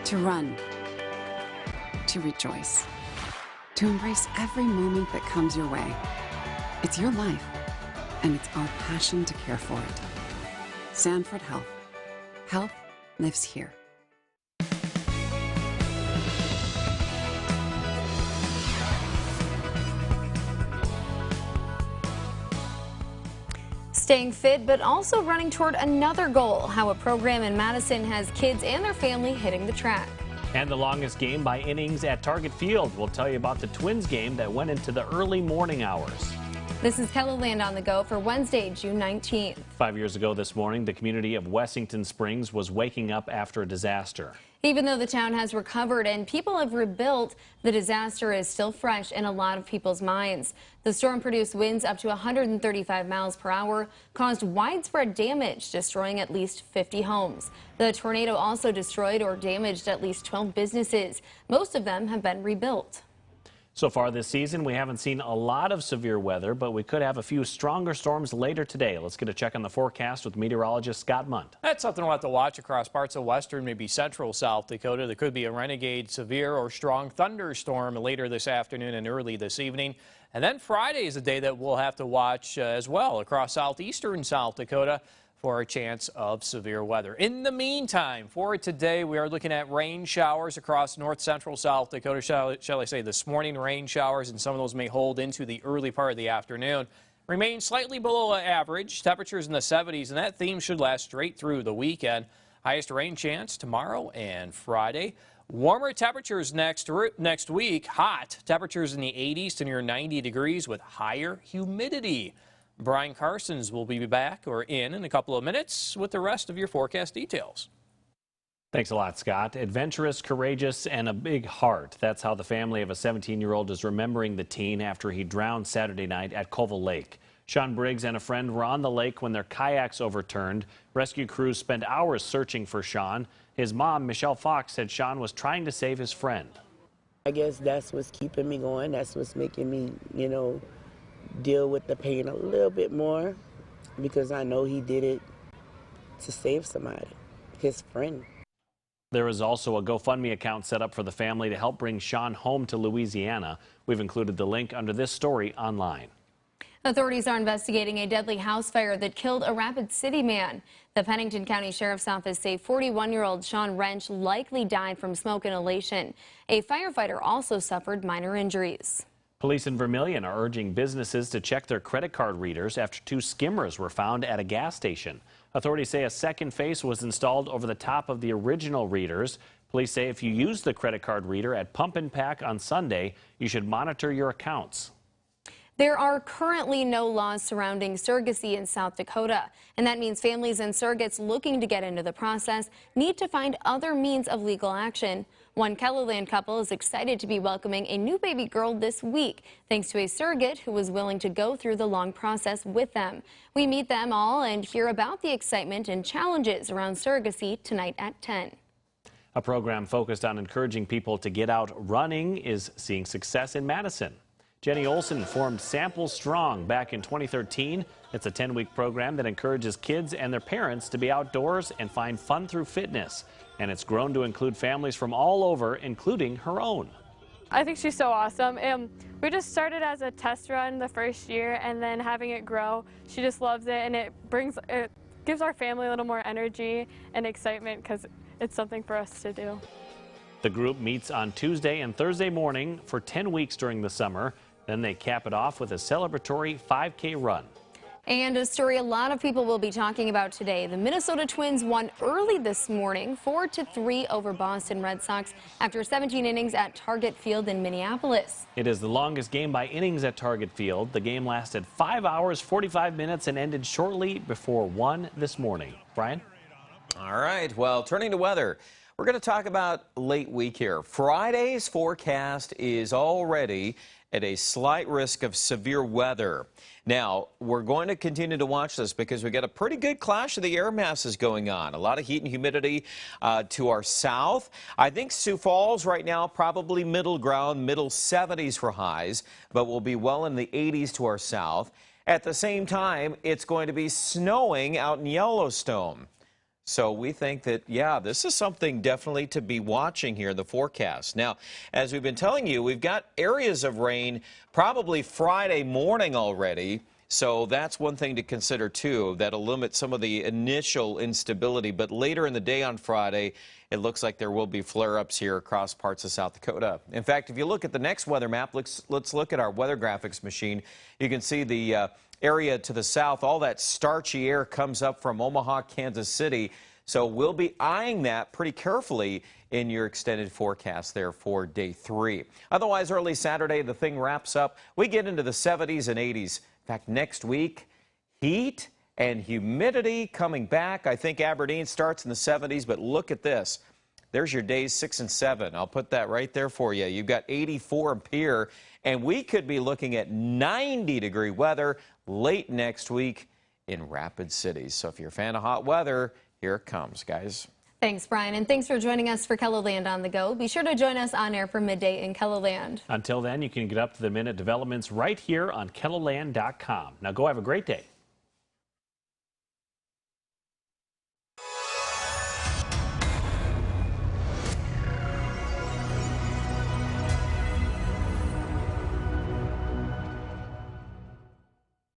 to run, to rejoice, to embrace every moment that comes your way. It's your life, and it's our passion to care for it. Sanford Health. Health lives here. Staying fit, but also running toward another goal, how a program in Madison has kids and their family hitting the track. And the longest game by innings at Target Field. We'll tell you about the Twins game that went into the early morning hours. This is KELOLAND on the go for Wednesday, June 19th. 5 years ago this morning, the community of Wessington Springs was waking up after a disaster. Even though the town has recovered and people have rebuilt, the disaster is still fresh in a lot of people's minds. The storm produced winds up to 135 miles per hour, caused widespread damage, destroying at least 50 homes. The tornado also destroyed or damaged at least 12 businesses. Most of them have been rebuilt. So far this season, we haven't seen a lot of severe weather, but we could have a few stronger storms later today. Let's get a check on the forecast with meteorologist Scott Munt. That's something we'll have to watch across parts of western, maybe central South Dakota. There could be a renegade severe or strong thunderstorm later this afternoon and early this evening. And then Friday is a day that we'll have to watch as well across southeastern South Dakota for a chance of severe weather. In the meantime, for today, we are looking at rain showers across north central South Dakota. Shall I say this morning, rain showers, and some of those may hold into the early part of the afternoon. Remain slightly below average, temperatures in the 70s, and that theme should last straight through the weekend. Highest rain chance tomorrow and Friday. Warmer temperatures next week. Hot temperatures in the 80s to near 90 degrees with higher humidity. Brian Carsons will be back in a couple of minutes with the rest of your forecast details. Thanks a lot, Scott. Adventurous, courageous, and a big heart. That's how the family of a 17-year-old is remembering the teen after he drowned Saturday night at Colville Lake. Sean Briggs and a friend were on the lake when their kayaks overturned. Rescue crews spent hours searching for Sean. His mom, Michelle Fox, said Sean was trying to save his friend. I guess that's what's keeping me going. That's what's making me, deal with the pain a little bit more, because I know he did it to save somebody, his friend. There is also a GoFundMe account set up for the family to help bring Sean home to Louisiana. We've included the link under this story online. Authorities are investigating a deadly house fire that killed a Rapid City man. The Pennington County Sheriff's Office say 41-year-old Sean Wrench likely died from smoke inhalation. A firefighter also suffered minor injuries. Police in Vermilion are urging businesses to check their credit card readers after 2 skimmers were found at a gas station. Authorities say a second face was installed over the top of the original readers. Police say if you use the credit card reader at Pump and Pack on Sunday, you should monitor your accounts. There are currently no laws surrounding surrogacy in South Dakota, and that means families and surrogates looking to get into the process need to find other means of legal action. One KELOLAND couple is excited to be welcoming a new baby girl this week, thanks to a surrogate who was willing to go through the long process with them. We meet them all and hear about the excitement and challenges around surrogacy tonight at 10. A program focused on encouraging people to get out running is seeing success in Madison. Jenny Olson formed Sample Strong back in 2013. It's a 10-week program that encourages kids and their parents to be outdoors and find fun through fitness. And it's grown to include families from all over, including her own. I think she's so awesome. We just started as a test run the first year, and then having it grow, she just loves it, and it gives our family a little more energy and excitement because it's something for us to do. The group meets on Tuesday and Thursday morning for 10 weeks during the summer. Then they cap it off with a celebratory 5K run. And a story a lot of people will be talking about today. The Minnesota Twins won early this morning, 4-3 over Boston Red Sox after 17 innings at Target Field in Minneapolis. It is the longest game by innings at Target Field. The game lasted 5 hours, 45 minutes and ended shortly before 1 this morning. Brian? All right, well, turning to weather. We're going to talk about late week here. Friday's forecast is already at a slight risk of severe weather. Now, we're going to continue to watch this because we got a pretty good clash of the air masses going on. A lot of heat and humidity to our south. I think Sioux Falls right now probably middle ground, middle 70s for highs, but we'll be well in the 80s to our south. At the same time, it's going to be snowing out in Yellowstone. So we think that, yeah, this is something definitely to be watching here in the forecast. Now, as we've been telling you, we've got areas of rain probably Friday morning already. So that's one thing to consider, too. That'll limit some of the initial instability. But later in the day on Friday, it looks like there will be flare-ups here across parts of South Dakota. In fact, if you look at the next weather map, let's look at our weather graphics machine. You can see the area to the south. All that starchy air comes up from Omaha, Kansas City. So we'll be eyeing that pretty carefully in your extended forecast there for day 3. Otherwise, early Saturday, the thing wraps up. We get into the 70s and 80s. In fact, next week, heat and humidity coming back. I think Aberdeen starts in the 70s, but look at this. There's your days 6 and 7. I'll put that right there for you. You've got 84 in Pierre, and we could be looking at 90-degree weather late next week in Rapid City. So if you're a fan of hot weather, here it comes, guys. Thanks, Brian, and thanks for joining us for KELOLAND on the Go. Be sure to join us on air for midday in KELOLAND. Until then, you can get up to the minute developments right here on KELOLAND.com. Now go have a great day.